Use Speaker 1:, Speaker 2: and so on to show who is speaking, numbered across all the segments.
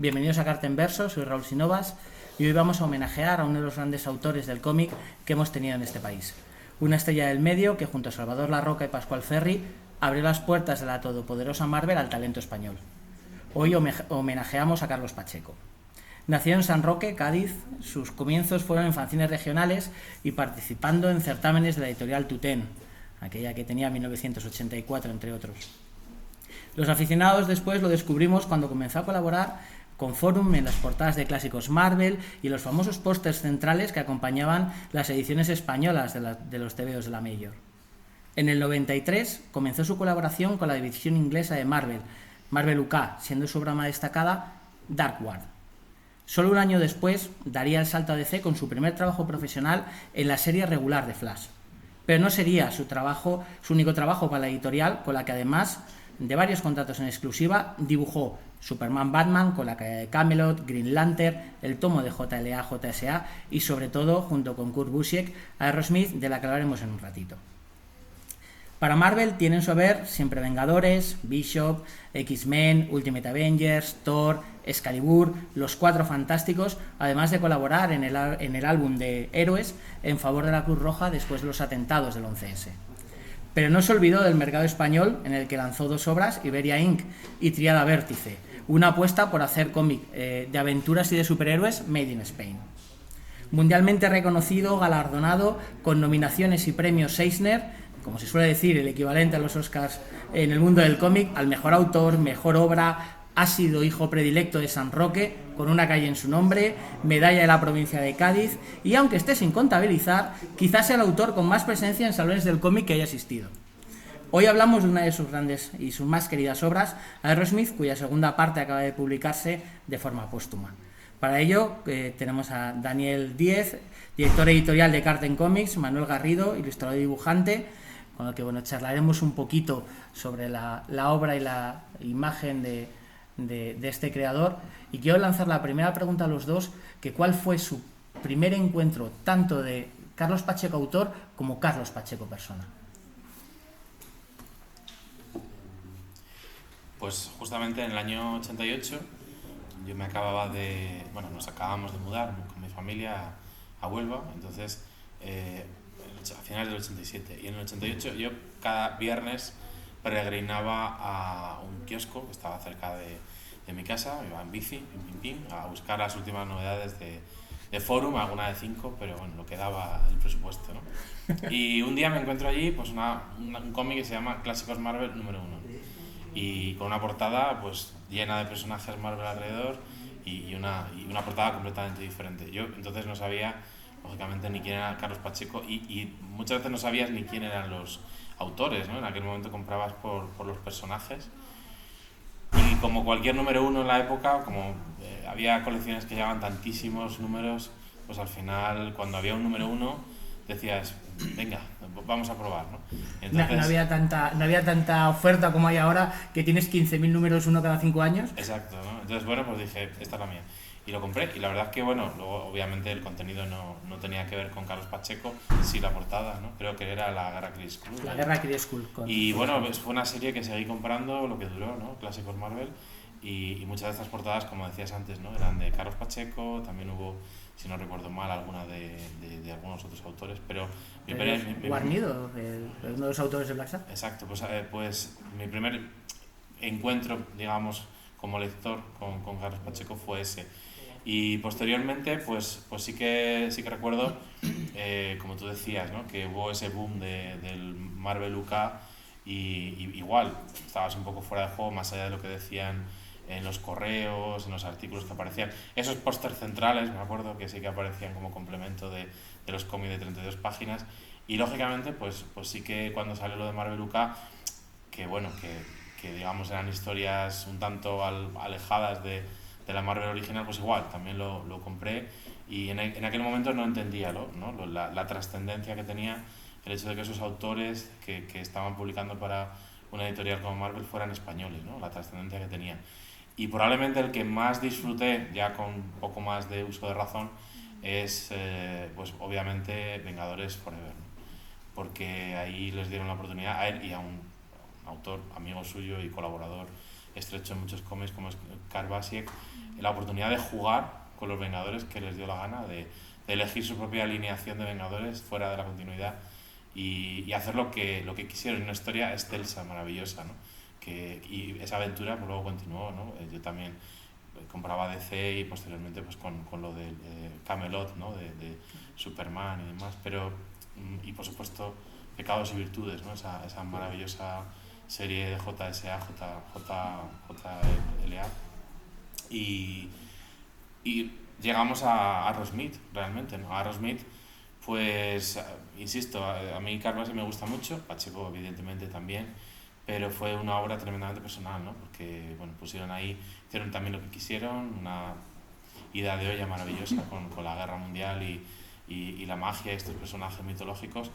Speaker 1: Bienvenidos a Carta en Verso, soy Raúl Sinovas y hoy vamos a homenajear a uno de los grandes autores del cómic que hemos tenido en este país. Una estrella del medio que junto a Salvador Larroca y Pascual Ferry abrió las puertas de la todopoderosa Marvel al talento español. Hoy homenajeamos a Carlos Pacheco. Nació en San Roque, Cádiz, sus comienzos fueron en fanzines regionales y participando en certámenes de la editorial Tutén, aquella que tenía 1984 entre otros. Los aficionados después lo descubrimos cuando comenzó a colaborar con Forum en las portadas de clásicos Marvel y los famosos pósters centrales que acompañaban las ediciones españolas de los tebeos de la Major. En el 93 comenzó su colaboración con la división inglesa de Marvel, Marvel UK, siendo su obra más destacada Dark World. Solo un año después daría el salto a DC con su primer trabajo profesional en la serie regular de Flash. Pero no sería su único trabajo para la editorial, con la que además de varios contratos en exclusiva, dibujó Superman Batman con la caída de Camelot, Green Lantern, el tomo de JLA, JSA y sobre todo, junto con Kurt Busiek, Aerosmith, de la que hablaremos en un ratito. Para Marvel tienen su haber siempre Vengadores, Bishop, X-Men, Ultimate Avengers, Thor, Excalibur, Los Cuatro Fantásticos, además de colaborar en el álbum de Héroes en favor de la Cruz Roja después de los atentados del 11S. Pero no se olvidó del mercado español, en el que lanzó dos obras, Iberia Inc. y Triada Vértice, una apuesta por hacer cómic de aventuras y de superhéroes made in Spain. Mundialmente reconocido, galardonado con nominaciones y premios Eisner, como se suele decir, el equivalente a los Oscars en el mundo del cómic, al mejor autor, mejor obra, ha sido hijo predilecto de San Roque, con una calle en su nombre, medalla de la provincia de Cádiz, y aunque esté sin contabilizar, quizás sea el autor con más presencia en salones del cómic que haya existido. Hoy hablamos de una de sus grandes y sus más queridas obras, Aerosmith, cuya segunda parte acaba de publicarse de forma póstuma. Para ello tenemos a Daniel Díez, director editorial de Carta en Comics, Manuel Garrido, ilustrador y dibujante, con el que charlaremos un poquito sobre la obra y la imagen de este creador. Y quiero lanzar la primera pregunta a los dos, que cuál fue su primer encuentro tanto de Carlos Pacheco autor como Carlos Pacheco persona.
Speaker 2: Pues justamente en el año 88 yo nos acabamos de mudar con mi familia a Huelva, entonces a finales del 87, y en el 88 yo cada viernes peregrinaba a un kiosco que estaba cerca de mi casa, iba en bici, a buscar las últimas novedades de Forum, alguna de 5, pero bueno, lo que daba el presupuesto, ¿no? Y un día me encuentro allí pues un cómic que se llama Clásicos Marvel número 1, y con una portada pues llena de personajes Marvel alrededor y una portada completamente diferente. Yo entonces no sabía, lógicamente, ni quién era Carlos Pacheco y muchas veces no sabías ni quién eran los autores, ¿no? En aquel momento comprabas por los personajes. Y como cualquier número 1 en la época, como había colecciones que llevaban tantísimos números, pues al final, cuando había un número 1, decías, venga, vamos a probar, ¿no? Entonces,
Speaker 1: no había tanta oferta como hay ahora, que tienes 15.000 números uno cada 5 años.
Speaker 2: Exacto, ¿no? Entonces, bueno, pues dije, esta es la mía. Y lo compré, y la verdad es que, bueno, luego obviamente el contenido no tenía que ver con Carlos Pacheco, sí la portada, ¿no? Creo que era La Guerra Kree Skrull.
Speaker 1: La Guerra Kree Skrull.
Speaker 2: Y bueno, fue una serie que seguí comprando lo que duró, ¿no? Clásicos Marvel, y muchas de estas portadas, como decías antes, ¿no? Eran de Carlos Pacheco, también hubo, si no recuerdo mal, alguna de algunos otros autores, pero...
Speaker 1: Guarnido, uno de los autores de Black Sabbath.
Speaker 2: Exacto, pues mi primer encuentro, digamos, como lector con Carlos Pacheco fue ese. Y posteriormente, pues sí que recuerdo, como tú decías, ¿no? Que hubo ese boom del Marvel UK y igual estabas un poco fuera de juego, más allá de lo que decían en los correos, en los artículos que aparecían. Esos pósters centrales, me acuerdo que sí que aparecían como complemento de los cómics de 32 páginas. Y lógicamente, pues sí que cuando salió lo de Marvel UK, que bueno, que digamos eran historias un tanto alejadas de la Marvel original, pues igual, también lo compré, y en aquel momento no entendía ¿no? La trascendencia que tenía el hecho de que esos autores que estaban publicando para una editorial como Marvel fueran españoles, ¿no? La trascendencia que tenía. Y probablemente el que más disfruté, ya con un poco más de uso de razón, es pues obviamente Vengadores Forever, ¿no? Porque ahí les dieron la oportunidad a él y a un autor, amigo suyo y colaborador estrecho en muchos cómics como es Karl Basiek, la oportunidad de jugar con los Vengadores que les dio la gana, de elegir su propia alineación de Vengadores fuera de la continuidad y hacer lo que quisieron, una historia excelsa, maravillosa, ¿no? Y esa aventura pues, luego continuó, ¿no? Yo también compraba DC y posteriormente pues, con lo del Camelot, ¿no? de Superman y demás, pero y por supuesto Pecados y Virtudes, ¿no? esa maravillosa serie de JSA, JLA y llegamos a Aerosmith realmente, ¿no? A Aerosmith pues insisto, a mí Carlos me gusta mucho, Pacheco evidentemente también, pero fue una obra tremendamente personal, ¿no? Porque bueno, pusieron ahí, hicieron también lo que quisieron, una ida de olla maravillosa con la guerra mundial y la magia de estos personajes mitológicos.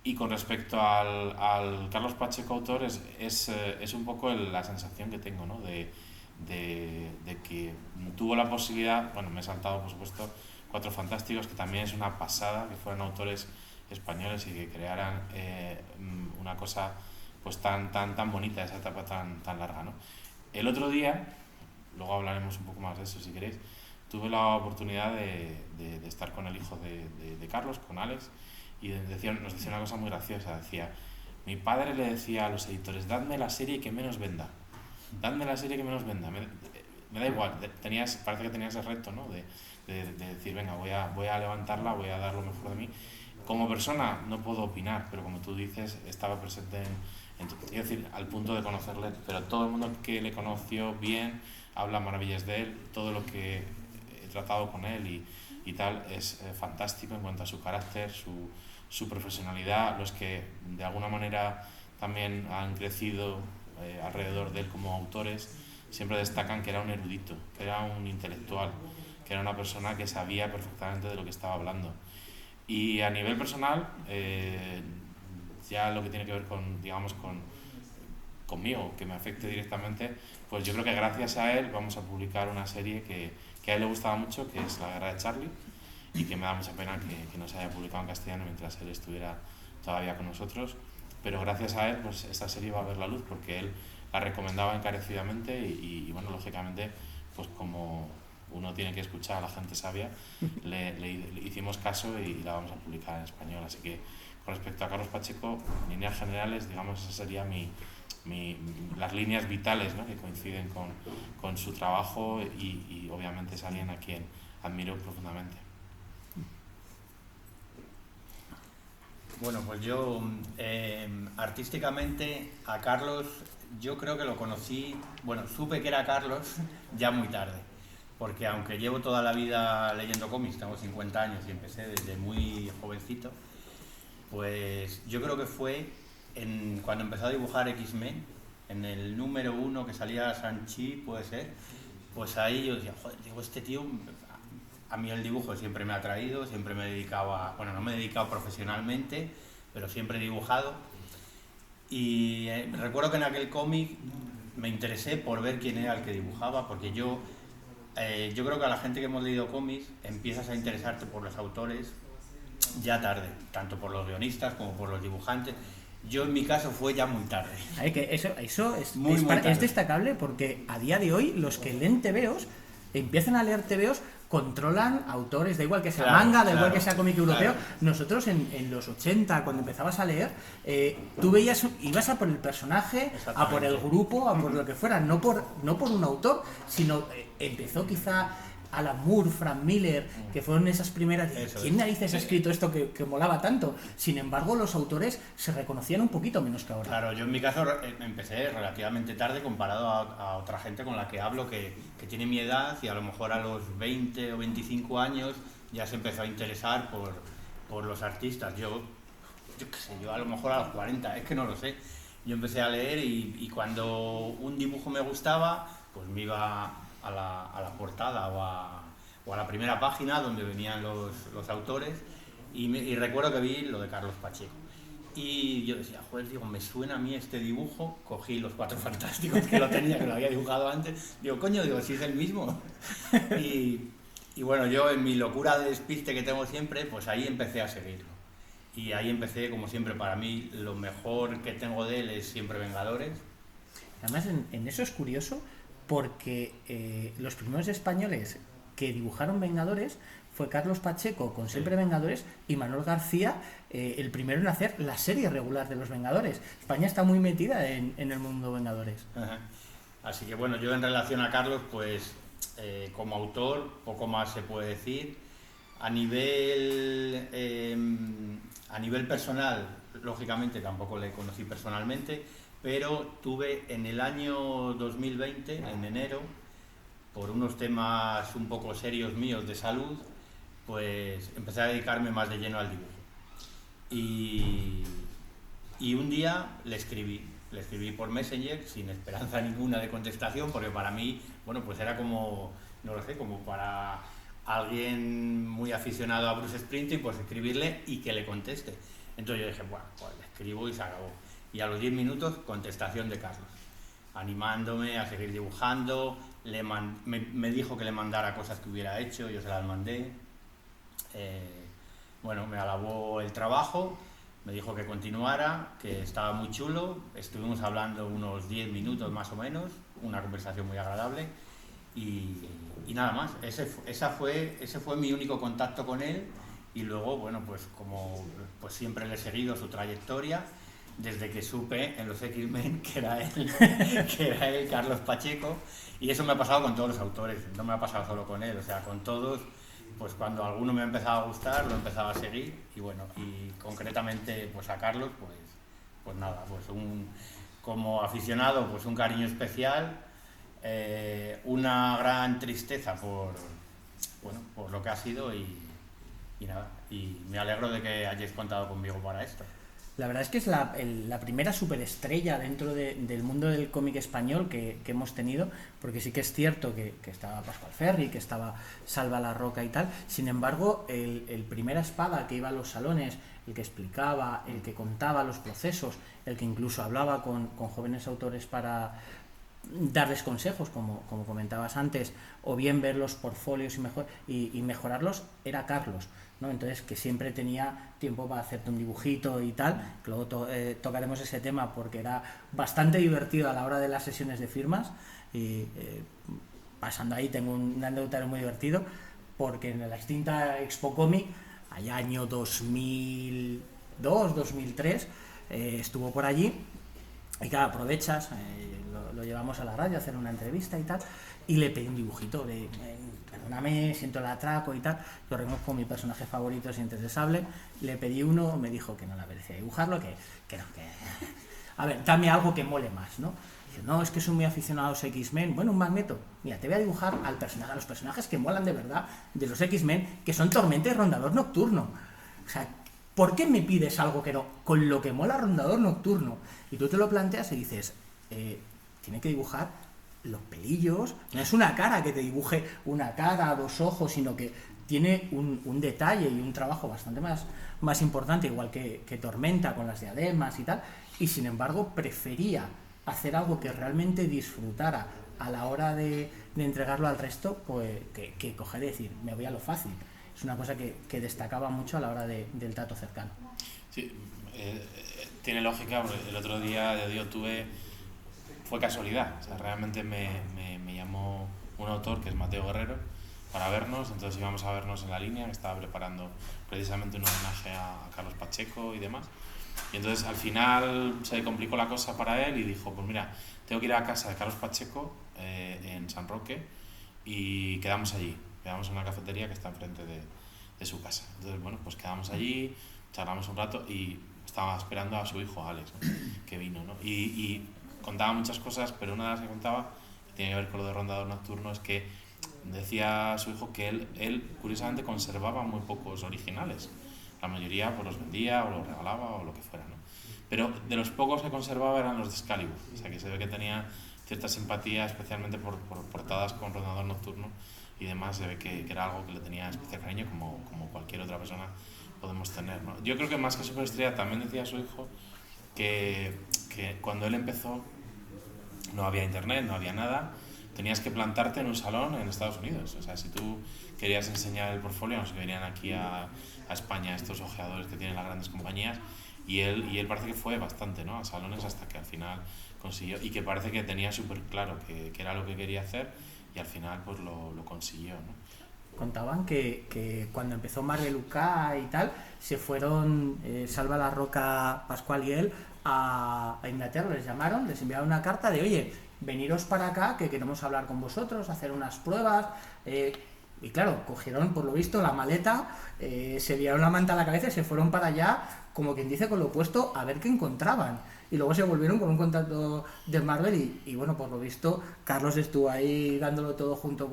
Speaker 2: Y con respecto al Carlos Pacheco autor, es un poco la sensación que tengo, ¿no? de que tuvo la posibilidad, bueno, me he saltado por supuesto Cuatro Fantásticos, que también es una pasada, que fueran autores españoles y que crearan una cosa pues tan bonita, esa etapa tan larga, ¿no? El otro día, luego hablaremos un poco más de eso si queréis, tuve la oportunidad de estar con el hijo de Carlos, con Alex, y nos decía una cosa muy graciosa, decía, mi padre le decía a los editores, dadme la serie que menos venda, me da igual, parece que tenías el reto, ¿no? de decir, venga, voy a levantarla, voy a dar lo mejor de mí. Como persona no puedo opinar, pero como tú dices, estaba presente quiero decir, al punto de conocerle, pero todo el mundo que le conoció bien habla maravillas de él, todo lo que he tratado con él y tal es fantástico en cuanto a su carácter, su profesionalidad, los que de alguna manera también han crecido alrededor de él como autores, siempre destacan que era un erudito, que era un intelectual, que era una persona que sabía perfectamente de lo que estaba hablando. Y a nivel personal, ya lo que tiene que ver conmigo, que me afecte directamente, pues yo creo que gracias a él vamos a publicar una serie que a él le gustaba mucho, que es La Guerra de Charlie, y que me da mucha pena que no se haya publicado en castellano mientras él estuviera todavía con nosotros, pero gracias a él pues esta serie va a ver la luz porque él la recomendaba encarecidamente y bueno, lógicamente pues como uno tiene que escuchar a la gente sabia, le hicimos caso y la vamos a publicar en español. Así que con respecto a Carlos Pacheco, en líneas generales, digamos, esas serían las líneas vitales, ¿no? Que coinciden con su trabajo y obviamente es alguien a quien admiro profundamente.
Speaker 3: Bueno, pues yo artísticamente a Carlos yo creo que lo conocí, bueno, supe que era Carlos ya muy tarde, porque aunque llevo toda la vida leyendo cómics, tengo 50 años y empecé desde muy jovencito, pues yo creo que fue cuando empezó a dibujar X-Men, en el número 1 que salía Sanchi, puede ser, pues ahí yo decía, joder, digo, este tío, a mí el dibujo siempre me ha atraído, siempre me he dedicado bueno, no me he dedicado profesionalmente, pero siempre he dibujado. Y recuerdo que en aquel cómic me interesé por ver quién era el que dibujaba, porque yo creo que a la gente que hemos leído cómics empiezas a interesarte por los autores ya tarde, tanto por los guionistas como por los dibujantes. Yo en mi caso fue ya muy tarde.
Speaker 1: Que eso es destacable porque a día de hoy los que leen TVOs empiezan a leer TVOs, controlan autores, da igual que sea manga, da igual que sea cómic europeo. Nosotros en los 80, cuando empezabas a leer, tú ibas a por el personaje, a por el grupo, a por lo que fuera, no por un autor, sino empezó quizá Alan Moore, Frank Miller, que fueron esas primeras. ¿Quién narices ha escrito esto que molaba tanto? Sin embargo, los autores se reconocían un poquito menos que ahora.
Speaker 3: Claro, yo en mi caso empecé relativamente tarde comparado a otra gente con la que hablo que tiene mi edad y a lo mejor a los 20 o 25 años ya se empezó a interesar por los artistas. Yo qué sé, yo a lo mejor a los 40, es que no lo sé. Yo empecé a leer y cuando un dibujo me gustaba, pues me iba a la portada o a la primera página donde venían los autores y recuerdo que vi lo de Carlos Pacheco y yo decía, joder, digo, me suena a mí este dibujo, cogí los Cuatro Fantásticos que lo había dibujado antes, digo, coño, si es el mismo y bueno, yo en mi locura de despiste que tengo siempre, pues ahí empecé a seguirlo y ahí empecé, como siempre, para mí lo mejor que tengo de él es siempre Vengadores.
Speaker 1: Además, en eso es curioso porque los primeros españoles que dibujaron Vengadores fue Carlos Pacheco con Siempre Vengadores y Manuel García, el primero en hacer la serie regular de los Vengadores. España está muy metida en el mundo Vengadores.
Speaker 3: Ajá. Así que bueno, yo en relación a Carlos, pues como autor, poco más se puede decir. A nivel personal, lógicamente tampoco le conocí personalmente, pero tuve en el año 2020, en enero, por unos temas un poco serios míos de salud, pues empecé a dedicarme más de lleno al dibujo. Y un día le escribí por Messenger sin esperanza ninguna de contestación, porque para mí, bueno, pues era como, no lo sé, como para alguien muy aficionado a Bruce Springsteen, pues escribirle y que le conteste. Entonces yo dije, bueno, pues le escribo y se acabó. Y a los 10 minutos, contestación de Carlos, animándome a seguir dibujando, me dijo que le mandara cosas que hubiera hecho, yo se las mandé. Bueno, me alabó el trabajo, me dijo que continuara, que estaba muy chulo, estuvimos hablando unos 10 minutos más o menos, una conversación muy agradable y nada más. Ese fue mi único contacto con él y luego, bueno, pues como pues siempre le he seguido su trayectoria desde que supe en los X-Men que era él, Carlos Pacheco, y eso me ha pasado con todos los autores, no me ha pasado solo con él, o sea, con todos. Pues cuando alguno me ha empezado a gustar, lo he empezado a seguir y bueno, y concretamente pues a Carlos, pues nada, pues como aficionado, pues un cariño especial, una gran tristeza por lo que ha sido y nada, y me alegro de que hayáis contado conmigo para esto.
Speaker 1: La verdad es que es la primera superestrella dentro del mundo del cómic español que hemos tenido, porque sí que es cierto que estaba Pascual Ferry, que estaba Salva la Roca y tal. Sin embargo, el primera espada que iba a los salones, el que explicaba, el que contaba los procesos, el que incluso hablaba con jóvenes autores para darles consejos, como comentabas antes, o bien ver los portfolios y mejorarlos, era Carlos, ¿no? Entonces, que siempre tenía tiempo para hacerte un dibujito y tal, que luego tocaremos ese tema porque era bastante divertido a la hora de las sesiones de firmas y pasando ahí tengo un anecdotario muy divertido porque en la extinta Expo Comic, allá año 2002, 2003, estuvo por allí y claro, aprovechas, lo llevamos a la radio a hacer una entrevista y tal, y le pedí un dibujito de perdóname, siento el atraco y tal, yo reconozco mi personaje favorito, Sientes de Sable, le pedí uno, me dijo que no le apetecía dibujarlo, que no, a ver, dame algo que mole más, ¿no? Dice, no, es que soy muy aficionado a los X-Men, bueno, un Magneto, mira, te voy a dibujar a los personajes que molan de verdad de los X-Men, que son Tormenta y Rondador Nocturno, o sea, ¿por qué me pides algo que no? Con lo que mola Rondador Nocturno. Y tú te lo planteas y dices, tiene que dibujar los pelillos, no es una cara que te dibuje una cara, dos ojos, sino que tiene un detalle y un trabajo bastante más importante, igual que Tormenta con las diademas y tal, y sin embargo prefería hacer algo que realmente disfrutara a la hora de entregarlo al resto, pues que coger y decir, me voy a lo fácil. Es una cosa que destacaba mucho a la hora del trato cercano.
Speaker 2: Sí, tiene lógica, porque el otro día fue casualidad, o sea, realmente me llamó un autor que es Mateo Guerrero para vernos, entonces íbamos a vernos en la línea, que estaba preparando precisamente un homenaje a Carlos Pacheco y demás, y entonces al final se complicó la cosa para él y dijo, pues mira, tengo que ir a casa de Carlos Pacheco en San Roque y quedamos allí. Quedamos en una cafetería que está enfrente de su casa. Entonces, bueno, pues quedamos allí, charlamos un rato y estaba esperando a su hijo, Alex, ¿no? Que vino, ¿no? Y contaba muchas cosas, pero una de las que contaba, que tiene que ver con lo de Rondador Nocturno, es que decía a su hijo que él curiosamente conservaba muy pocos originales. La mayoría pues los vendía o los regalaba o lo que fuera, ¿no? Pero de los pocos que conservaba eran los de Excalibur. O sea, que se ve que tenía cierta simpatía, especialmente por portadas con Rondador Nocturno y demás, se ve que era algo que le tenía especial cariño, como cualquier otra persona podemos tener, ¿no? Yo creo que más que superestrella también decía a su hijo que cuando él empezó no había internet, no había nada, tenías que plantarte en un salón en Estados Unidos. O sea, si tú querías enseñar el portfolio, no sé, que venían aquí a España estos ojeadores que tienen las grandes compañías, y él parece que fue bastante, ¿no?, a salones, hasta que al final consiguió, y que parece que tenía súper claro que era lo que quería hacer, y al final pues lo consiguió, ¿no?
Speaker 1: Contaban que cuando empezó Marvel UK y tal, se fueron Salva la Roca, Pascual y él a Inglaterra, les llamaron, les enviaron una carta de oye, veniros para acá que queremos hablar con vosotros, hacer unas pruebas, y claro, cogieron por lo visto la maleta, se liaron la manta a la cabeza y se fueron para allá, como quien dice, con lo puesto a ver qué encontraban. Y luego se volvieron con un contacto de Marvel y bueno, por lo visto Carlos estuvo ahí dándolo todo junto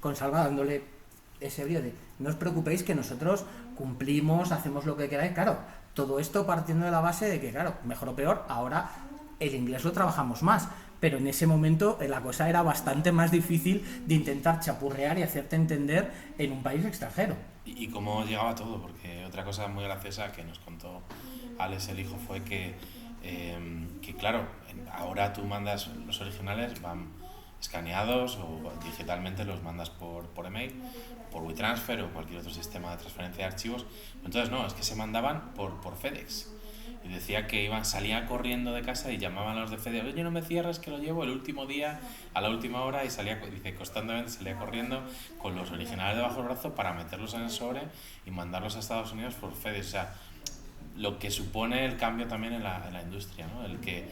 Speaker 1: con Salva, dándole ese brío de no os preocupéis que nosotros cumplimos, hacemos lo que queráis. Claro, todo esto partiendo de la base de que, claro, mejor o peor, ahora el inglés lo trabajamos más, pero en ese momento la cosa era bastante más difícil de intentar chapurrear y hacerte entender en un país extranjero.
Speaker 2: Y cómo llegaba todo, porque otra cosa muy graciosa que nos contó Alex, el hijo, fue que claro, ahora tú mandas los originales, van escaneados o digitalmente los mandas por email, por WeTransfer o cualquier otro sistema de transferencia de archivos. Entonces no, es que se mandaban por FedEx. Y decía que salía corriendo de casa y llamaban a los de FedEx, oye, no me cierres que lo llevo el último día, a la última hora, y dice, constantemente salía corriendo con los originales debajo del brazo para meterlos en el sobre y mandarlos a Estados Unidos por FedEx. O sea, lo que supone el cambio también en la industria, ¿no? El que,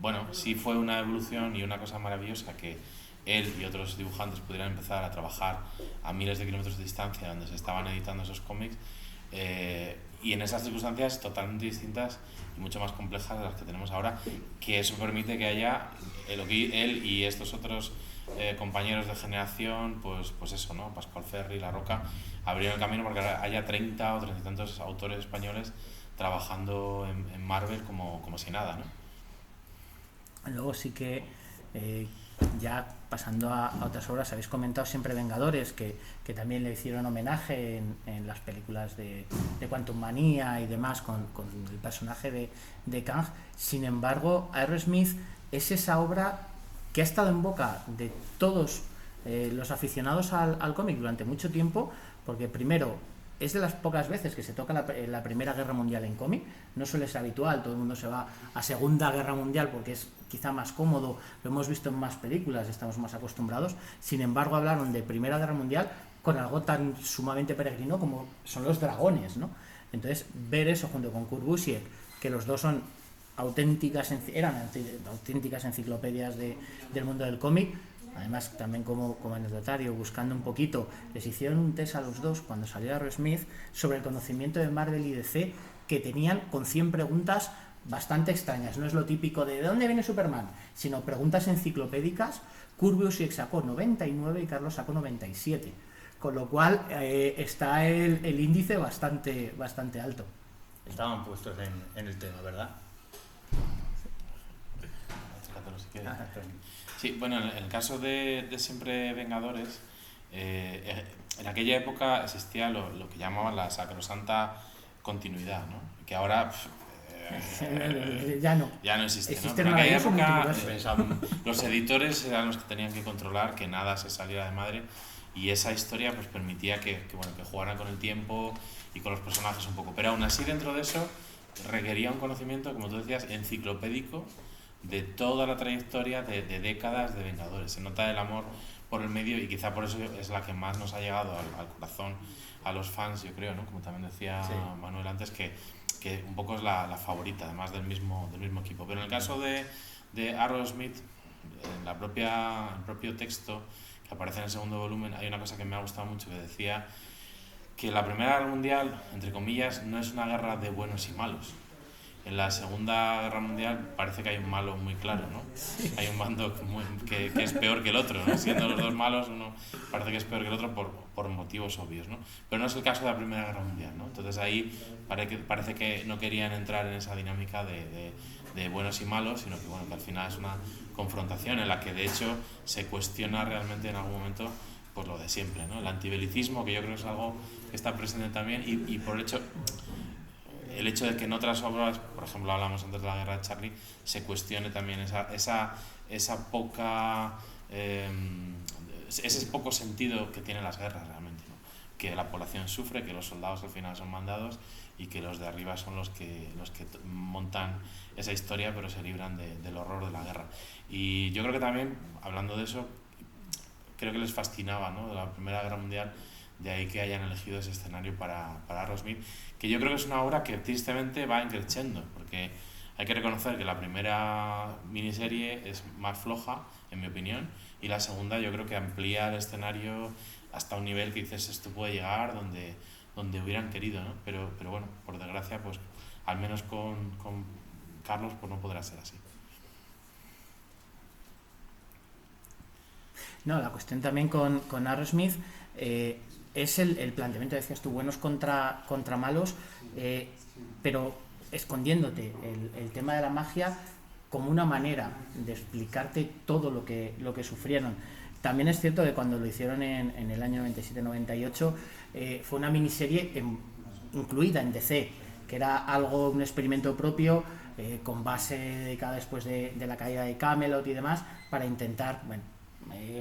Speaker 2: bueno, sí fue una evolución y una cosa maravillosa que él y otros dibujantes pudieran empezar a trabajar a miles de kilómetros de distancia donde se estaban editando esos cómics, y en esas circunstancias totalmente distintas y mucho más complejas de las que tenemos ahora, que eso permite que haya él y estos otros compañeros de generación, pues eso, ¿no? Pascual Ferry, La Roca, abrieron el camino porque haya 30 o 30 y tantos autores españoles trabajando en Marvel como si nada, ¿no?
Speaker 1: Luego sí que ya pasando a otras obras, habéis comentado siempre Vengadores, que también le hicieron homenaje en las películas de Quantum Manía y demás con el personaje de Kang. Sin embargo, Aerosmith es esa obra que ha estado en boca de todos los aficionados al cómic durante mucho tiempo, porque primero es de las pocas veces que se toca la Primera Guerra Mundial en cómic, no suele ser habitual, todo el mundo se va a Segunda Guerra Mundial porque es quizá más cómodo, lo hemos visto en más películas, estamos más acostumbrados. Sin embargo, hablaron de Primera Guerra Mundial con algo tan sumamente peregrino como son los dragones, ¿no? Entonces, ver eso junto con Kurt Busiek, que los dos eran auténticas enciclopedias del mundo del cómic. Además, también como anecdotario, buscando un poquito, les hicieron un test a los dos cuando salió Aerosmith sobre el conocimiento de Marvel y DC, que tenían con 100 preguntas bastante extrañas. No es lo típico de dónde viene Superman, sino preguntas enciclopédicas. Kurt Busiek sacó 99 y Carlos sacó 97, con lo cual está el índice bastante alto.
Speaker 3: Estaban puestos en el tema, ¿verdad?
Speaker 2: Sí, bueno, en el caso de Siempre Vengadores, en aquella época existía lo que llamaban la sacrosanta continuidad, ¿no? Que ahora
Speaker 1: ya no
Speaker 2: existe, ¿no? Pero en aquella época los editores eran los que tenían que controlar que nada se saliera de madre, y esa historia pues permitía que jugaran con el tiempo y con los personajes un poco, pero aún así dentro de eso requería un conocimiento, como tú decías, enciclopédico de toda la trayectoria de décadas de Vengadores. Se nota el amor por el medio y quizá por eso es la que más nos ha llegado al corazón a los fans, yo creo, ¿no? Como también decía Manuel antes, que un poco es la favorita, además del mismo equipo. Pero en el caso de Aerosmith, en el propio texto que aparece en el segundo volumen, hay una cosa que me ha gustado mucho, que decía que la Primera Guerra Mundial, entre comillas, no es una guerra de buenos y malos. En la Segunda Guerra Mundial parece que hay un malo muy claro, ¿no? Sí. Hay un bando que es peor que el otro, ¿no? Siendo los dos malos, uno parece que es peor que el otro por motivos obvios, ¿no? Pero no es el caso de la Primera Guerra Mundial, ¿no? Entonces ahí parece que no querían entrar en esa dinámica de buenos y malos, sino que al final es una confrontación en la que de hecho se cuestiona realmente en algún momento pues lo de siempre, ¿no? El antibelicismo, que yo creo que es algo que está presente también, y por el hecho de que en otras obras, por ejemplo, hablamos antes de la Guerra de Charlie, se cuestione también esa poca ese poco sentido que tienen las guerras realmente, ¿no? Que la población sufre, que los soldados al final son mandados y que los de arriba son los que montan esa historia, pero se libran del horror de la guerra. Y yo creo que también, hablando de eso, creo que les fascinaba, ¿no?, de la Primera Guerra Mundial, de ahí que hayan elegido ese escenario para Aerosmith, que yo creo que es una obra que tristemente va increciendo, porque hay que reconocer que la primera miniserie es más floja, en mi opinión, y la segunda yo creo que amplía el escenario hasta un nivel que dices, esto puede llegar donde hubieran querido, ¿no? Pero bueno, por desgracia, pues al menos con Carlos pues no podrá ser así.
Speaker 1: No, la cuestión también con Aerosmith es el planteamiento, decías tú, buenos contra malos, pero escondiéndote el tema de la magia como una manera de explicarte todo lo que sufrieron. También es cierto que cuando lo hicieron en el año 97-98 fue una miniserie incluida en DC, que era un experimento propio con base dedicada después de la caída de Camelot y demás, para intentar, bueno,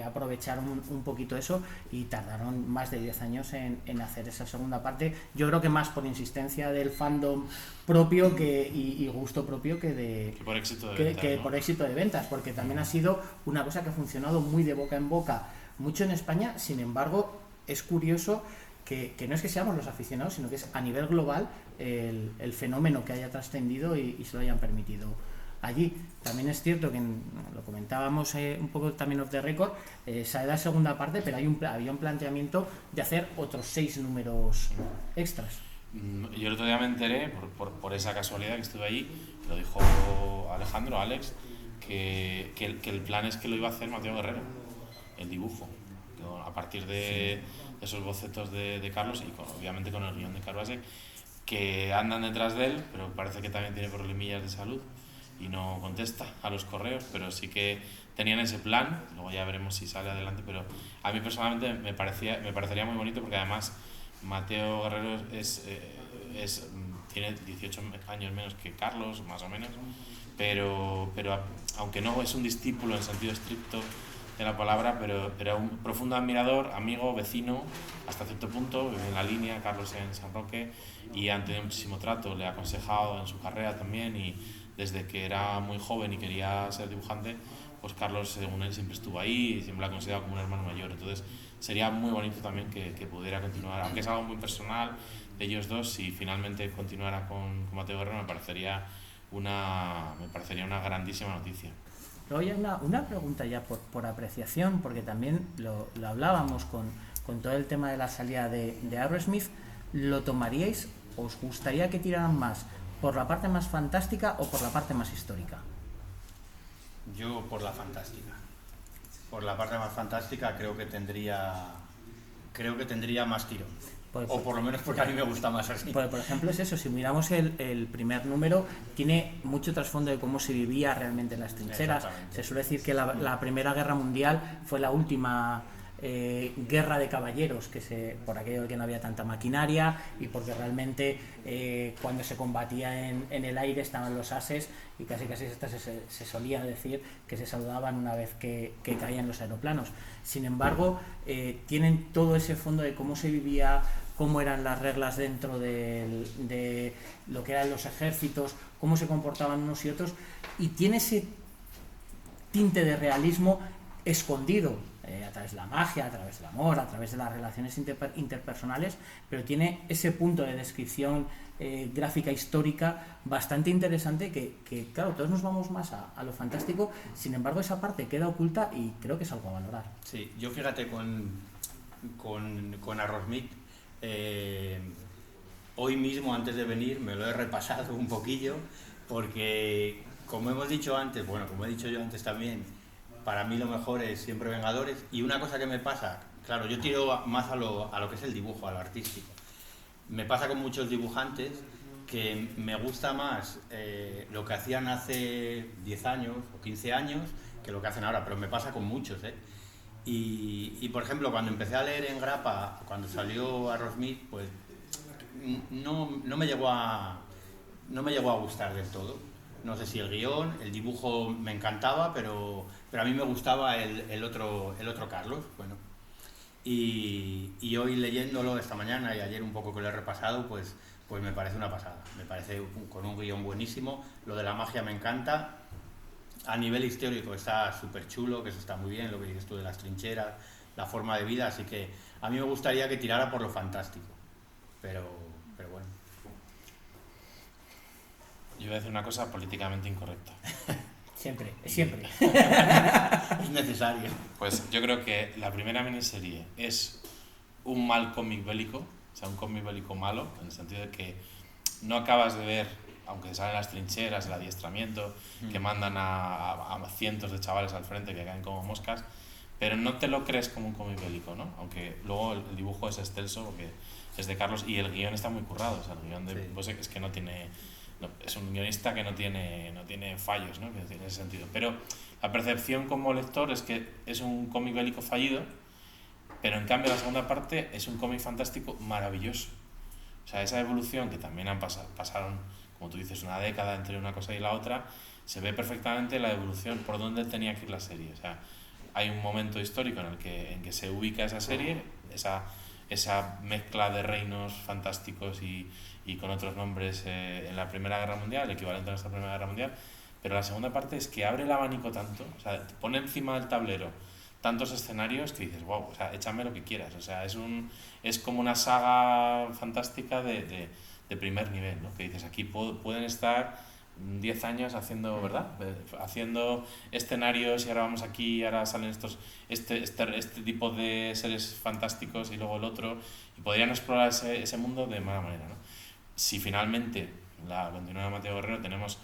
Speaker 1: aprovechar un poquito eso, y tardaron más de 10 años en hacer esa segunda parte. Yo creo que más por insistencia del fandom propio y gusto propio que
Speaker 2: por éxito de ventas, ¿no?
Speaker 1: Por éxito de ventas, porque también ha sido una cosa que ha funcionado muy de boca en boca, mucho en España. Sin embargo, es curioso que no es que seamos los aficionados, sino que es a nivel global el fenómeno que haya trascendido y se lo hayan permitido allí. También es cierto que, lo comentábamos un poco también off the record, sale la segunda parte, pero había un planteamiento de hacer otros 6 números extras.
Speaker 2: Yo el otro día me enteré, por esa casualidad que estuve allí, lo dijo Alejandro, Alex, que el plan es que lo iba a hacer Mateo Guerrero, el dibujo, a partir de esos bocetos de Carlos y obviamente con el guión de Carbasek, que andan detrás de él, pero parece que también tiene problemillas de salud y no contesta a los correos, pero sí que tenían ese plan. Luego ya veremos si sale adelante, pero a mí personalmente me parecería muy bonito, porque además Mateo Guerrero tiene 18 años menos que Carlos, más o menos, pero aunque no es un discípulo en sentido estricto de la palabra, pero un profundo admirador, amigo, vecino, hasta cierto punto, vive en la línea, Carlos en San Roque, y han tenido muchísimo trato, le ha aconsejado en su carrera también, y desde que era muy joven y quería ser dibujante, pues Carlos, según él, siempre estuvo ahí y siempre lo ha considerado como un hermano mayor. Entonces sería muy bonito también que pudiera continuar, aunque es algo muy personal de ellos dos. Si finalmente continuara con Mateo Guerrero, me parecería una grandísima noticia.
Speaker 1: Luego hay una pregunta ya por apreciación, porque también lo hablábamos con todo el tema de la salida de Aerosmith. ¿Lo tomaríais? ¿Os gustaría que tiraran más por la parte más fantástica o por la parte más histórica?
Speaker 3: Yo por la fantástica. Por la parte más fantástica creo que tendría más tiro. O por lo menos porque a mí me gusta más así.
Speaker 1: Por ejemplo, es eso. Si miramos el primer número, tiene mucho trasfondo de cómo se vivía realmente en las trincheras. Se suele decir que la Primera Guerra Mundial fue la última guerra de caballeros, por aquello de que no había tanta maquinaria y porque realmente cuando se combatía en el aire estaban los ases, y casi se solía decir que se saludaban una vez que caían los aeroplanos. Sin embargo, tienen todo ese fondo de cómo se vivía, cómo eran las reglas dentro de lo que eran los ejércitos, cómo se comportaban unos y otros, y tiene ese tinte de realismo escondido a través de la magia, a través del amor, a través de las relaciones interpersonales, pero tiene ese punto de descripción gráfica histórica bastante interesante que claro, todos nos vamos más a lo fantástico. Sin embargo, esa parte queda oculta y creo que es algo a valorar.
Speaker 3: Sí, yo fíjate con Aerosmith, hoy mismo antes de venir me lo he repasado un poquillo, porque como hemos dicho antes, como he dicho yo antes también, para mí lo mejor es siempre Vengadores. Y una cosa que me pasa, claro, yo tiro más a lo que es el dibujo, a lo artístico. Me pasa con muchos dibujantes que me gusta más lo que hacían hace 10 años o 15 años que lo que hacen ahora, pero me pasa con muchos, Y por ejemplo, cuando empecé a leer en grapa, cuando salió Aerosmith, pues no me llegó a gustar del todo. No sé si el guión, el dibujo me encantaba, pero a mí me gustaba el otro Carlos. Bueno, y hoy leyéndolo esta mañana y ayer un poco que lo he repasado, pues me parece una pasada. Me parece con un guión buenísimo. Lo de la magia me encanta. a nivel histórico está súper chulo, que eso está muy bien, lo que dices tú de las trincheras, la forma de vida, así que a mí me gustaría que tirara por lo fantástico, pero bueno.
Speaker 2: Yo voy a decir una cosa políticamente incorrecta.
Speaker 1: Siempre.
Speaker 3: Es necesario.
Speaker 2: Pues yo creo que la primera miniserie es un mal cómic bélico, o sea, un cómic bélico malo, en el sentido de que no acabas de ver, aunque salen las trincheras, el adiestramiento, que mandan a cientos de chavales al frente que caen como moscas, pero no te lo crees como un cómic bélico, ¿no? Aunque luego el dibujo es excelso, porque es de Carlos, y el guión está muy currado, o sea, el guión de Bosek es que no tiene... es un guionista que no tiene fallos, ¿no? En ese sentido. Pero la percepción como lector es que es un cómic bélico fallido, pero en cambio la segunda parte es un cómic fantástico maravilloso. O sea, esa evolución que también pasaron, como tú dices, una década entre una cosa y la otra, se ve perfectamente la evolución por dónde tenía que ir la serie. O sea, hay un momento histórico en que se ubica esa serie, esa mezcla de reinos fantásticos y con otros nombres en la Primera Guerra Mundial, el equivalente a nuestra Primera Guerra Mundial, pero la segunda parte es que abre el abanico tanto, o sea, te pone encima del tablero tantos escenarios que dices, wow, o sea, échame lo que quieras, o sea, es como una saga fantástica de primer nivel, ¿no? Que dices, aquí pueden estar 10 años haciendo, ¿verdad? Haciendo escenarios y ahora vamos aquí y ahora salen este tipo de seres fantásticos y luego el otro, y podrían explorar ese mundo de mala manera, ¿no? Si finalmente la continúa de Mateo Guerrero, tenemos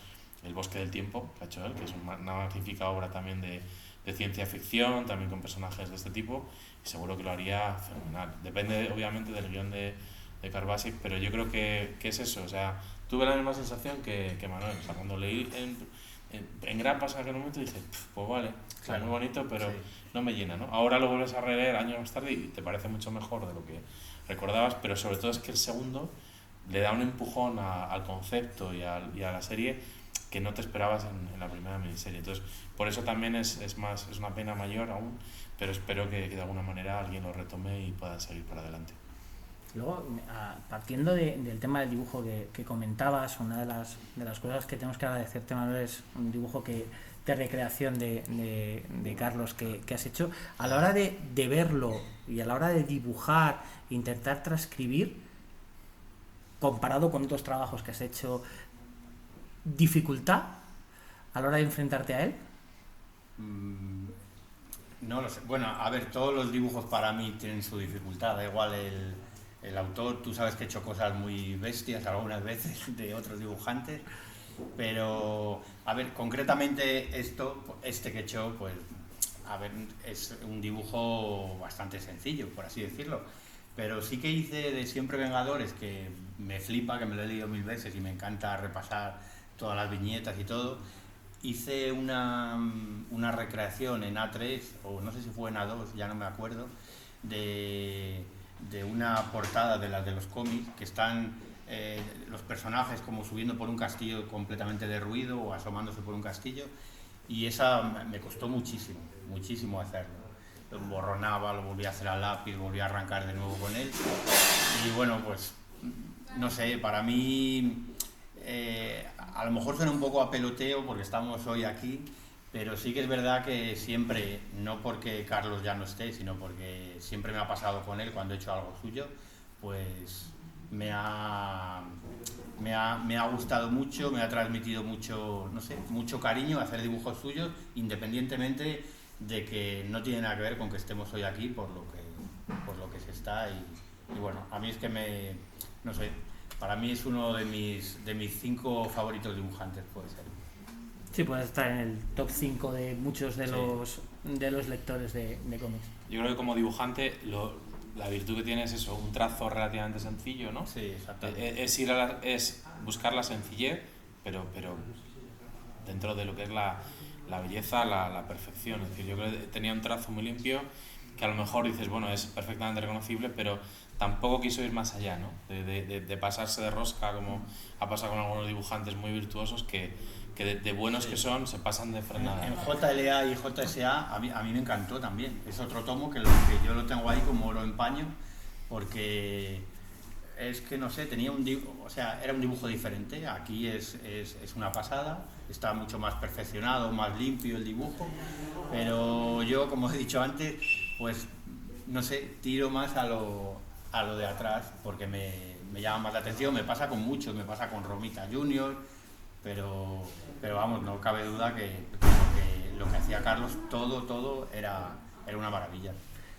Speaker 2: El Bosque del Tiempo, que ha hecho él, que es una magnífica obra también de ciencia ficción, también con personajes de este tipo, y seguro que lo haría fenomenal. Depende obviamente del guión de Karbasik, pero yo creo que es eso, o sea, tuve la misma sensación que Manuel, o sea, cuando leí en grapas en aquel momento dije, pues vale, claro, muy bonito, pero sí, no me llena, ¿no? Ahora lo vuelves a releer años más tarde y te parece mucho mejor de lo que recordabas, pero sobre todo es que el segundo le da un empujón al concepto y a la serie que no te esperabas en la primera miniserie. Entonces, por eso también es una pena mayor aún, pero espero que de alguna manera alguien lo retome y pueda seguir para adelante.
Speaker 1: Luego, partiendo del tema del dibujo que comentabas, una de las cosas que tenemos que agradecerte, Manuel, es un dibujo de recreación de Carlos que has hecho. A la hora de verlo y a la hora de dibujar, intentar transcribir, comparado con otros trabajos que has hecho, ¿dificultad a la hora de enfrentarte a él?
Speaker 3: No lo sé. Bueno, a ver, todos los dibujos para mí tienen su dificultad. Da igual el autor, tú sabes que he hecho cosas muy bestias algunas veces de otros dibujantes, pero, a ver, concretamente este que he hecho, pues, a ver, es un dibujo bastante sencillo, por así decirlo. Pero sí que hice de Siempre Vengadores, que me flipa, que me lo he leído 1000 veces y me encanta repasar todas las viñetas y todo. Hice una recreación en A3, o no sé si fue en A2, ya no me acuerdo, de una portada de las de los cómics, que están los personajes como subiendo por un castillo completamente derruido o asomándose por un castillo, y esa me costó muchísimo hacerlo. Lo borronaba, lo volví a hacer a lápiz, volví a arrancar de nuevo con él, y bueno, pues no sé, para mí a lo mejor suena un poco a peloteo porque estamos hoy aquí, pero sí que es verdad que siempre, no porque Carlos ya no esté, sino porque siempre me ha pasado con él cuando he hecho algo suyo, pues me ha gustado mucho, me ha transmitido mucho, no sé, mucho cariño hacer dibujos suyos, independientemente de que no tiene nada que ver con que estemos hoy aquí por lo que se está, y bueno, a mí es que no sé, para mí es uno de mis 5 favoritos dibujantes, puede ser.
Speaker 1: Sí, puede estar en el top 5 de muchos de los lectores de cómics.
Speaker 2: Yo creo que como dibujante la virtud que tiene es eso, un trazo relativamente sencillo, ¿no?
Speaker 3: Sí, exactamente.
Speaker 2: Es buscar la sencillez, pero dentro de lo que es la belleza, la perfección. Es decir, yo creo que tenía un trazo muy limpio que a lo mejor dices, bueno, es perfectamente reconocible, pero tampoco quiso ir más allá, ¿no? De pasarse de rosca, como ha pasado con algunos dibujantes muy virtuosos que de buenos que son, se pasan de frenada.
Speaker 3: En JLA y JSA a mí me encantó también. Es otro tomo que yo lo tengo ahí como oro en paño, porque es que no sé, tenía un dibujo, o sea, era un dibujo diferente. Aquí es una pasada, está mucho más perfeccionado, más limpio el dibujo, pero yo, como he dicho antes, pues no sé, tiro más a lo de atrás porque me llama más la atención. Me pasa con muchos, me pasa con Romita Junior, pero vamos, no cabe duda que lo que hacía Carlos, todo era una maravilla.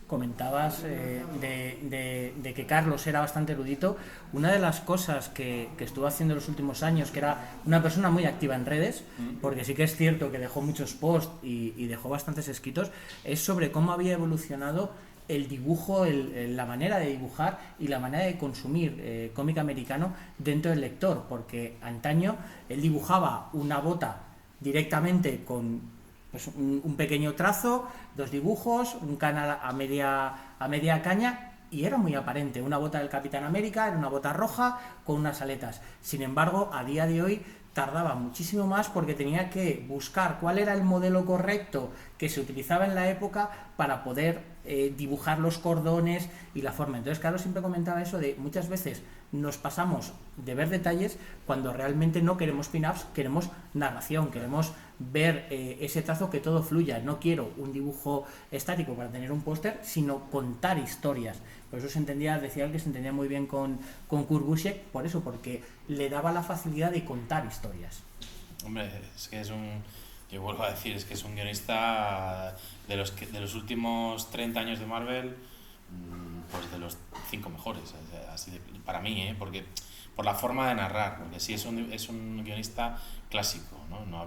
Speaker 1: Comentabas de que Carlos era bastante erudito. Una de las cosas que estuvo haciendo en los últimos años, que era una persona muy activa en redes, porque sí que es cierto que dejó muchos posts y dejó bastantes escritos, es sobre cómo había evolucionado el dibujo, la manera de dibujar y la manera de consumir cómic americano dentro del lector, porque antaño él dibujaba una bota directamente con pues un pequeño trazo, 2 dibujos, un canal a media caña, y era muy aparente. Una bota del Capitán América, era una bota roja con unas aletas. Sin embargo, a día de hoy tardaba muchísimo más porque tenía que buscar cuál era el modelo correcto que se utilizaba en la época para poder dibujar los cordones y la forma. Entonces, Carlos siempre comentaba eso de muchas veces nos pasamos de ver detalles cuando realmente no queremos pin-ups, queremos narración, queremos ver ese trazo, que todo fluya. No quiero un dibujo estático para tener un póster, sino contar historias. Por eso decía él que se entendía muy bien con Kurt Busiek, por eso, porque le daba la facilidad de contar historias.
Speaker 2: Hombre, es que yo vuelvo a decir, es que es un guionista de los últimos 30 años de Marvel, pues de los 5 mejores, así para mí, porque por la forma de narrar, porque sí es un guionista clásico, ¿no? No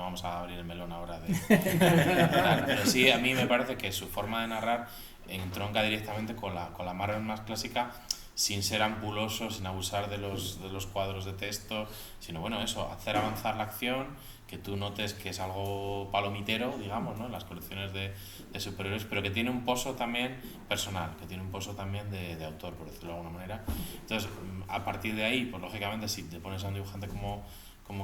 Speaker 2: vamos a abrir el melón ahora pero sí, a mí me parece que su forma de narrar entronca directamente con la Marvel más clásica, sin ser ampuloso, sin abusar de los cuadros de texto, sino bueno, eso, hacer avanzar la acción, que tú notes que es algo palomitero, digamos, ¿no? En las colecciones de superhéroes, pero que tiene un pozo también personal, que tiene un pozo también de autor, por decirlo de alguna manera. Entonces, a partir de ahí, pues lógicamente, si te pones a un dibujante como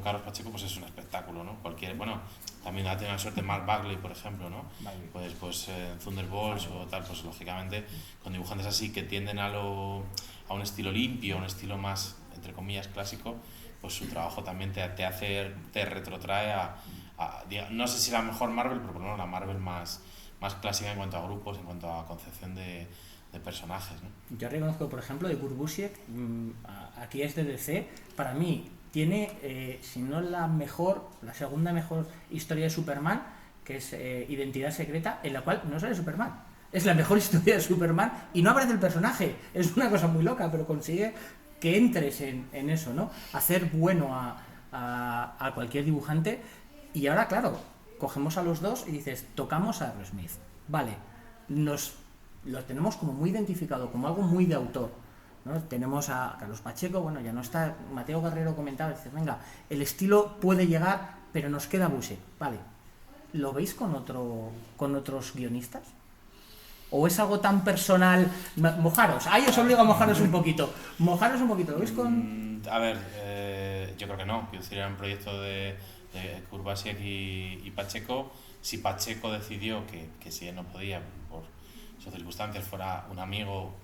Speaker 2: Carlos Pacheco, pues es un espectáculo, ¿no? Bueno, también ha tenido la suerte Mark Bagley, por ejemplo, ¿no? Pues Thunderbolts o tal, pues lógicamente con dibujantes así que tienden a un estilo limpio, a un estilo más, entre comillas, clásico, pues su trabajo también te retrotrae no sé si la mejor Marvel, pero por lo menos la Marvel más clásica en cuanto a grupos, en cuanto a concepción de personajes, ¿no?
Speaker 1: Yo reconozco, por ejemplo, de Kurt Busiek, aquí es de DC, para mí tiene, si no la segunda mejor historia de Superman, que es Identidad Secreta, en la cual no sale Superman. Es la mejor historia de Superman y no aparece el personaje. Es una cosa muy loca, pero consigue que entres en eso, ¿no? Hacer bueno a cualquier dibujante. Y ahora, claro, cogemos a los dos y dices, tocamos a Aerosmith. Vale, lo tenemos como muy identificado, como algo muy de autor, ¿no? Tenemos a Carlos Pacheco, bueno, ya no está. Mateo Guerrero comentaba, dice, venga, el estilo puede llegar, pero nos queda Busiek. Vale, ¿lo veis con otros guionistas? ¿O es algo tan personal? Mojaros, ahí os obligo a mojaros un poquito. Mojaros un poquito, ¿lo veis con...?
Speaker 2: A ver, yo creo que no. Quiero decir, era un proyecto de Kurt Busiek y Pacheco. Si Pacheco decidió que si él no podía, por sus circunstancias, fuera un amigo,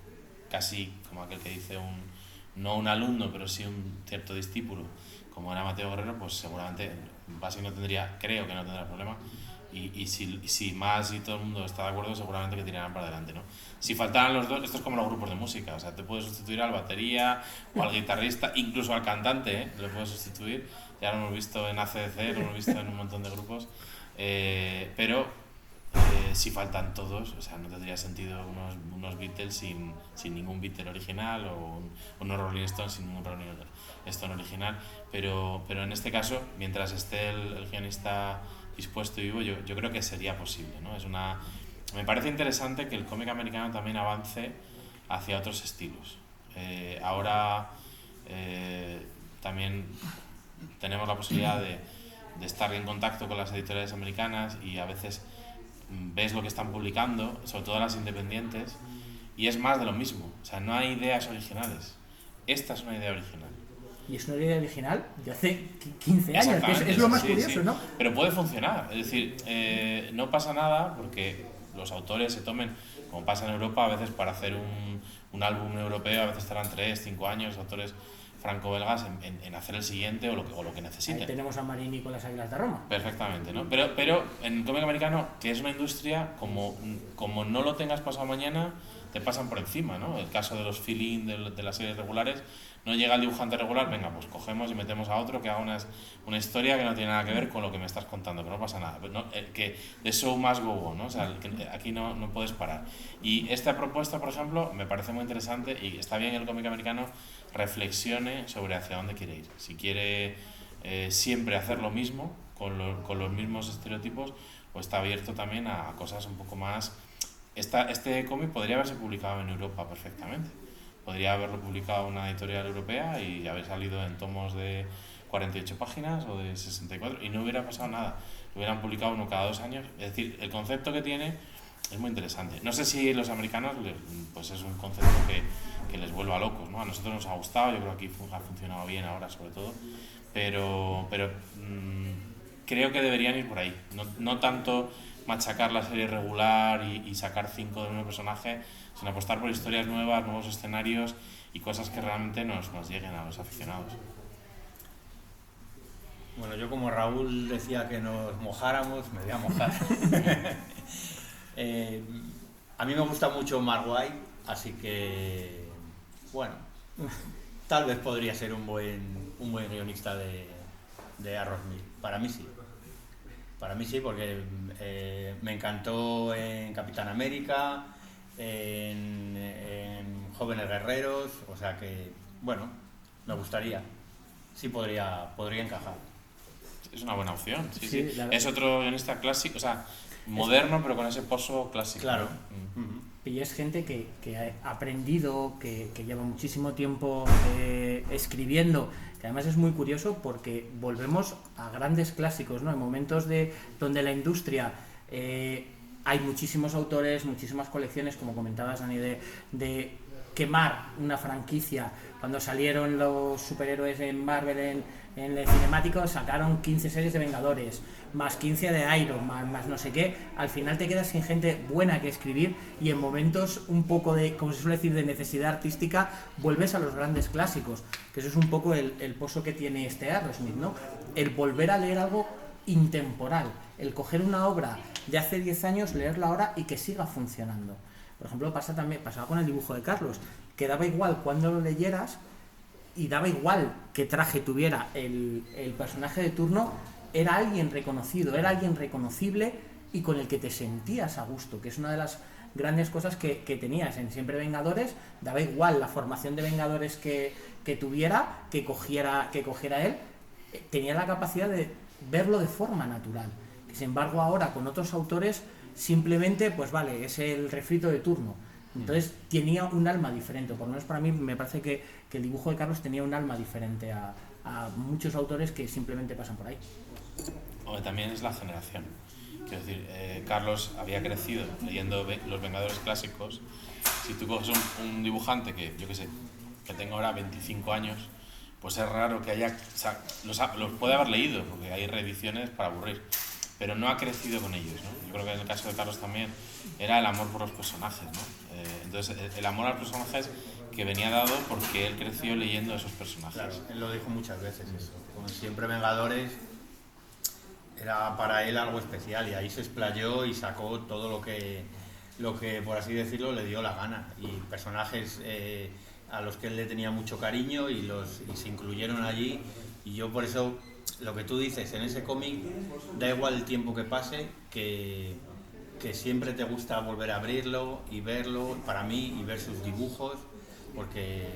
Speaker 2: casi como aquel que dice, no un alumno, pero sí un cierto discípulo, como era Mateo Guerrero, pues seguramente Busiek creo que no tendrá problema. Y si más y todo el mundo está de acuerdo, seguramente que tirarán para adelante, ¿no? Si faltaran los dos, esto es como los grupos de música, o sea, te puedes sustituir al batería o al guitarrista, incluso al cantante, lo puedes sustituir. Ya lo hemos visto en AC/DC, lo hemos visto en un montón de grupos, pero si faltan todos, o sea, no tendría sentido unos Beatles sin ningún Beatle original o unos Rolling Stones sin ningún Rolling Stone original, pero en este caso, mientras esté el guionista dispuesto y vivo, yo creo que sería posible, ¿no? Me parece interesante que el cómic americano también avance hacia otros estilos. Ahora también tenemos la posibilidad de estar en contacto con las editoriales americanas y a veces ves lo que están publicando, sobre todo las independientes, y es más de lo mismo. O sea, no hay ideas originales. Esta es una idea original.
Speaker 1: Y es una idea original de hace 15 años, que es lo más curioso, sí. ¿No?
Speaker 2: Pero puede funcionar, es decir, no pasa nada porque los autores se tomen, como pasa en Europa, a veces para hacer un álbum europeo a veces estarán 3, 5 años, autores franco-belgas en hacer el siguiente o lo que necesiten.
Speaker 1: Ahí tenemos a Marini con las Águilas de Roma.
Speaker 2: Perfectamente, ¿no? Pero en el cómic americano, que es una industria, como no lo tengas pasado mañana, te pasan por encima, ¿no? El caso de los fill-in de las series regulares, no llega el dibujante regular, venga, pues cogemos y metemos a otro que haga una historia que no tiene nada que ver con lo que me estás contando, pero no pasa nada. Pero no, que the show must go on, ¿no? O sea, aquí no puedes parar. Y esta propuesta, por ejemplo, me parece muy interesante y está bien que el cómic americano reflexione sobre hacia dónde quiere ir. Si quiere siempre hacer lo mismo, con los mismos estereotipos, o está abierto también a cosas un poco más... Este cómic podría haberse publicado en Europa perfectamente. Podría haberlo publicado una editorial europea y haber salido en tomos de 48 páginas o de 64 y no hubiera pasado nada. Lo hubieran publicado uno cada 2 años. Es decir, el concepto que tiene es muy interesante. No sé si los americanos pues es un concepto que les vuelva locos, ¿no? A nosotros nos ha gustado, yo creo que aquí ha funcionado bien ahora sobre todo, pero creo que deberían ir por ahí. No tanto machacar la serie regular y sacar 5 del mismo personaje, sino apostar por historias nuevas, nuevos escenarios y cosas que realmente nos lleguen a los aficionados.
Speaker 3: Bueno, yo como Raúl decía que nos mojáramos, me voy a mojar. A mí me gusta mucho Mark Waid, así que, bueno, tal vez podría ser un buen guionista de Arrowsmith. Para mí sí. Para mí sí, porque me encantó en Capitán América, en Jóvenes Guerreros, o sea que, bueno, me gustaría. Sí podría encajar.
Speaker 2: Es una buena opción, sí.
Speaker 1: Es
Speaker 2: otro guionista clásico, o sea, moderno, pero con ese pozo clásico.
Speaker 3: Claro.
Speaker 1: Y es gente que ha aprendido, que lleva muchísimo tiempo escribiendo, que además es muy curioso porque volvemos a grandes clásicos, ¿no? En momentos donde la industria hay muchísimos autores, muchísimas colecciones, como comentabas, Dani, de quemar una franquicia. Cuando salieron los superhéroes en Marvel en el cinemático, sacaron 15 series de Vengadores, más 15 de Iron Man, más no sé qué. Al final te quedas sin gente buena que escribir y en momentos un poco de, como se suele decir, de necesidad artística, vuelves a los grandes clásicos, que eso es un poco el pozo que tiene este Arrowsmith, ¿no? El volver a leer algo intemporal, el coger una obra de hace 10 años, leerla ahora y que siga funcionando. Por ejemplo, pasaba con el dibujo de Carlos, que daba igual cuando lo leyeras y daba igual qué traje tuviera el personaje de turno, era alguien reconocido, era alguien reconocible y con el que te sentías a gusto, que es una de las grandes cosas que tenías en Siempre Vengadores. Daba igual la formación de Vengadores que tuviera, que cogiera él, tenía la capacidad de verlo de forma natural. Que sin embargo ahora con otros autores simplemente, pues vale, es el refrito de turno. Entonces tenía un alma diferente, por lo menos para mí me parece que el dibujo de Carlos tenía un alma diferente a muchos autores que simplemente pasan por ahí.
Speaker 2: O también es la generación. Quiero decir, Carlos había crecido leyendo los Vengadores clásicos. Si tú coges un dibujante que, yo qué sé, que tenga ahora 25 años, pues es raro que haya... O sea, los puede haber leído, porque hay reediciones para aburrir, pero no ha crecido con ellos, ¿no? Yo creo que en el caso de Carlos también era el amor por los personajes, ¿no? Entonces, el amor a los personajes que venía dado porque él creció leyendo esos personajes.
Speaker 3: Claro, él lo dijo muchas veces eso. Como Siempre Vengadores era para él algo especial y ahí se explayó y sacó todo lo que por así decirlo, le dio la gana. Y personajes a los que él le tenía mucho cariño y se incluyeron allí. Y yo por eso, lo que tú dices, en ese cómic da igual el tiempo que pase, que siempre te gusta volver a abrirlo y verlo, para mí, y ver sus dibujos, porque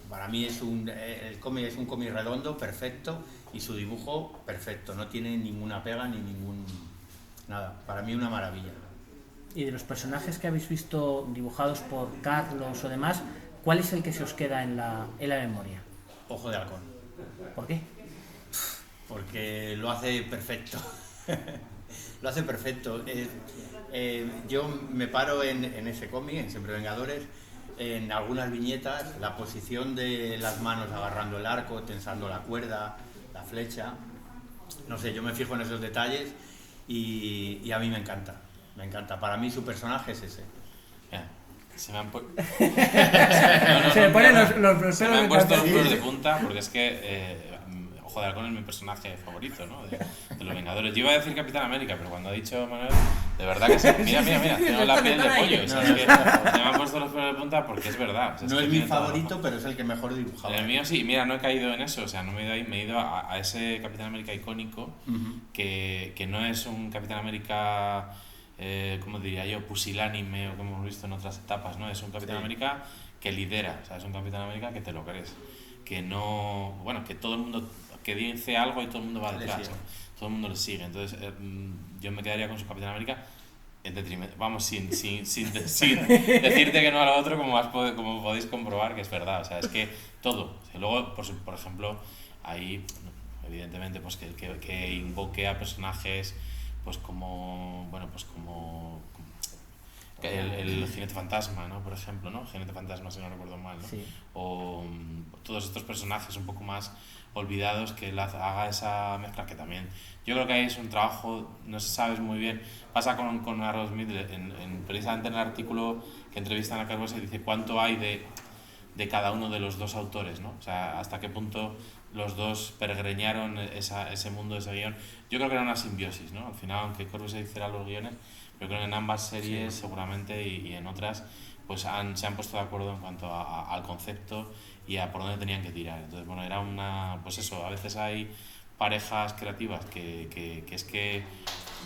Speaker 3: para mí el cómic es un cómic redondo, perfecto, y su dibujo perfecto, no tiene ninguna pega ni nada, para mí una maravilla.
Speaker 1: Y de los personajes que habéis visto dibujados por Carlos o demás, ¿cuál es el que se os queda en la memoria?
Speaker 3: Ojo de Halcón.
Speaker 1: ¿Por qué?
Speaker 3: Porque lo hace perfecto. Lo hace perfecto. Yo me paro en ese cómic, en Siempre Vengadores, en algunas viñetas, la posición de las manos agarrando el arco, tensando la cuerda, la flecha. No sé, yo me fijo en esos detalles y a mí me encanta. Me encanta. Para mí su personaje es ese.
Speaker 2: Se me han puesto
Speaker 1: Se me ponen los pelos
Speaker 2: de punta porque es que Ojo de Halcón es mi personaje favorito, ¿no? De los Vengadores. Yo iba a decir Capitán América, pero cuando ha dicho Manuel, de verdad que sí. Mira, tengo la piel de pollo. O sea, es que se me han puesto los pelos de punta porque es verdad. O sea,
Speaker 3: no es mi favorito, pero es el que mejor dibujaba.
Speaker 2: El mío sí, mira, no he caído en eso. O sea, no me he ido ahí, me he ido a ese Capitán América icónico, que no es un Capitán América, ¿cómo diría yo? Pusilánime, o como hemos visto en otras etapas, ¿no? Es un Capitán América que lidera, o sea, es un Capitán América que te lo crees. Que no, bueno, que todo el mundo, que dice algo y todo el mundo va detrás, ¿no? Todo el mundo le sigue. Entonces, yo me quedaría con su Capitán América en detrimento, vamos, sin decirte que no a lo otro, como podéis comprobar que es verdad. O sea, es que todo. O sea, luego, por ejemplo, ahí, evidentemente, pues que invoque a personajes, pues como, bueno, pues como el Jinete Fantasma, ¿no? Por ejemplo, ¿no? Jinete Fantasma, si no recuerdo mal, ¿no?
Speaker 1: Sí.
Speaker 2: O todos estos personajes un poco más olvidados, que haga esa mezcla, que también yo creo que ahí es un trabajo, no se sabe muy bien. Pasa con Aerosmith, precisamente en el artículo que entrevistan a Carlos, se dice cuánto hay de cada uno de los dos autores, ¿no? O sea, hasta qué punto los dos peregreñaron ese mundo, ese guión. Yo creo que era una simbiosis, ¿no? Al final, aunque Corbus hiciera los guiones, yo creo que en ambas series seguramente y en otras pues se han puesto de acuerdo en cuanto al concepto y a por dónde tenían que tirar. Entonces, bueno, era pues eso, a veces hay parejas creativas que es que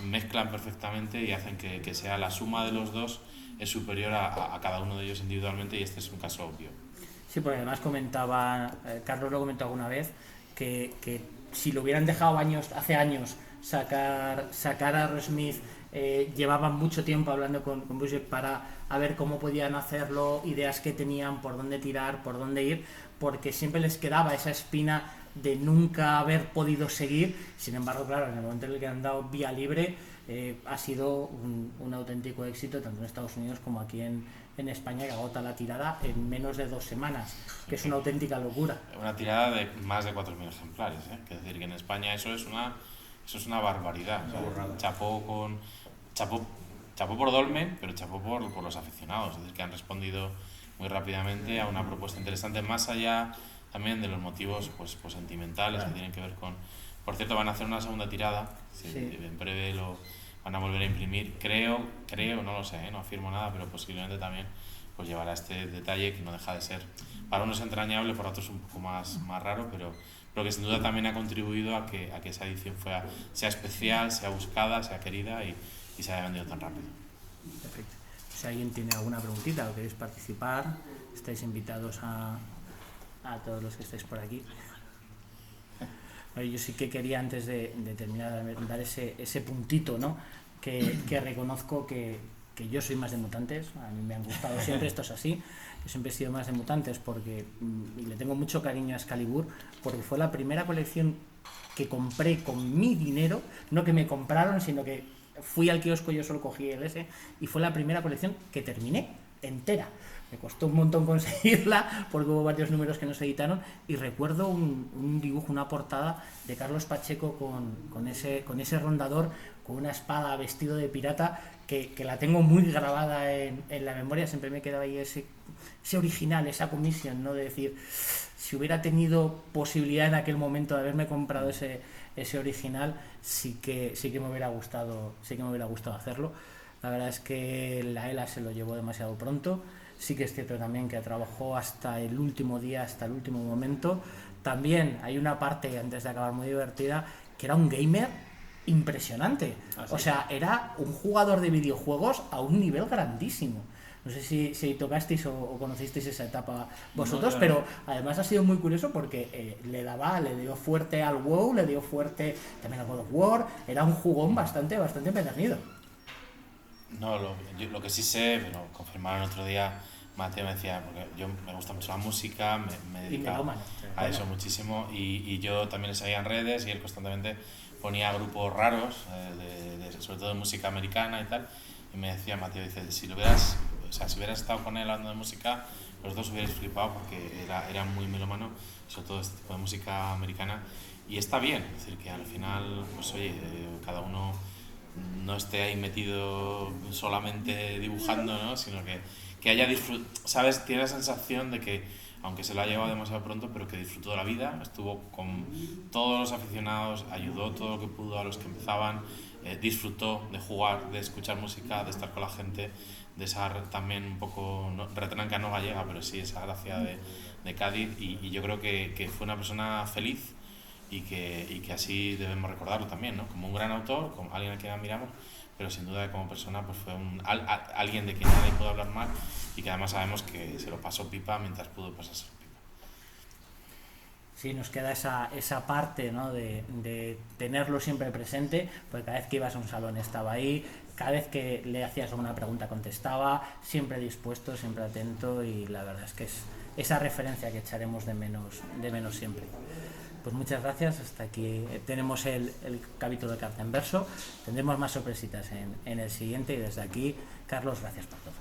Speaker 2: mezclan perfectamente y hacen que sea la suma de los dos es superior a cada uno de ellos individualmente, y este es un caso obvio.
Speaker 1: Sí, porque además Carlos lo comentó alguna vez, que si lo hubieran dejado hace años sacar a Aerosmith, llevaban mucho tiempo hablando con Busiek para ver cómo podían hacerlo, ideas que tenían, por dónde tirar, por dónde ir, porque siempre les quedaba esa espina de nunca haber podido seguir. Sin embargo, claro, en el momento en el que han dado vía libre, ha sido un auténtico éxito tanto en Estados Unidos como aquí en España, que agota la tirada en menos de 2 semanas, que es una auténtica locura.
Speaker 2: Una tirada de más de 4.000 ejemplares, ¿eh? Es decir, que en España eso es una barbaridad. O sea, chapó por Dolmen, pero chapó por los aficionados, es decir, que han respondido muy rápidamente a una propuesta interesante, más allá también de los motivos pues sentimentales que tienen que ver con... Por cierto, van a hacer una segunda tirada, en breve lo van a volver a imprimir, creo, no lo sé, no afirmo nada, pero posiblemente también pues llevará este detalle que no deja de ser, para unos entrañable, para otros un poco más raro, pero que sin duda también ha contribuido a que esa edición sea especial, sea buscada, sea querida y se haya vendido tan rápido.
Speaker 1: Perfecto. Si alguien tiene alguna preguntita o queréis participar, estáis invitados a todos los que estáis por aquí. Yo sí que quería, antes de terminar, dar ese puntito, ¿no? Que reconozco que yo soy más de Mutantes. A mí me han gustado siempre, esto es así. Yo siempre he sido más de Mutantes porque le tengo mucho cariño a Excalibur, porque fue la primera colección que compré con mi dinero, no que me compraron, sino que fui al kiosco, yo solo cogí el S, y fue la primera colección que terminé entera. Me costó un montón conseguirla porque hubo varios números que no se editaron, y recuerdo un dibujo, una portada de Carlos Pacheco con ese rondador, con una espada, vestido de pirata, que la tengo muy grabada en la memoria. Siempre me quedaba ahí ese original, esa comisión, ¿no? De decir, si hubiera tenido posibilidad en aquel momento de haberme comprado ese original, sí que me hubiera gustado hacerlo. La verdad es que la ELA se lo llevó demasiado pronto. Sí que es cierto también que trabajó hasta el último día, hasta el último momento. También hay una parte, antes de acabar, muy divertida, que era un gamer impresionante. O sea, era un jugador de videojuegos a un nivel grandísimo. No sé si tocasteis o conocisteis esa etapa vosotros, pero además ha sido muy curioso porque le dio fuerte al WoW, le dio fuerte también al God of War. Era un jugón bastante empedernido.
Speaker 2: No, lo que sí sé, pero confirmaron el otro día, Mateo me decía, porque yo me gusta mucho la música, me dedico a eso muchísimo, y yo también le seguía en redes, y él constantemente ponía grupos raros, sobre todo de música americana y tal, y me decía, Mateo, dice, si hubieras estado con él hablando de música, los dos hubierais flipado, porque era muy melómano, sobre todo este tipo de música americana, y está bien, es decir, que al final, pues oye, cada uno no esté ahí metido solamente dibujando, ¿no? Sino que haya disfrutado, ¿sabes? Tiene la sensación de que, aunque se lo ha llevado demasiado pronto, pero que disfrutó de la vida, estuvo con todos los aficionados, ayudó todo lo que pudo a los que empezaban, disfrutó de jugar, de escuchar música, de estar con la gente, de esa también un poco, no, retranca no gallega, pero sí esa gracia de Cádiz, y yo creo que fue una persona feliz y que así debemos recordarlo también, ¿no? Como un gran autor, como alguien a quien admiramos, pero sin duda como persona pues fue alguien de quien nadie pudo hablar mal y que además sabemos que se lo pasó pipa mientras pudo pasarse pipa.
Speaker 1: Sí, nos queda esa parte, ¿no? de tenerlo siempre presente, porque cada vez que ibas a un salón estaba ahí, cada vez que le hacías alguna pregunta contestaba, siempre dispuesto, siempre atento, y la verdad es que es esa referencia que echaremos de menos siempre. Pues muchas gracias, hasta aquí tenemos el capítulo de Carta en Verso, tendremos más sorpresitas en el siguiente, y desde aquí, Carlos, gracias por todo.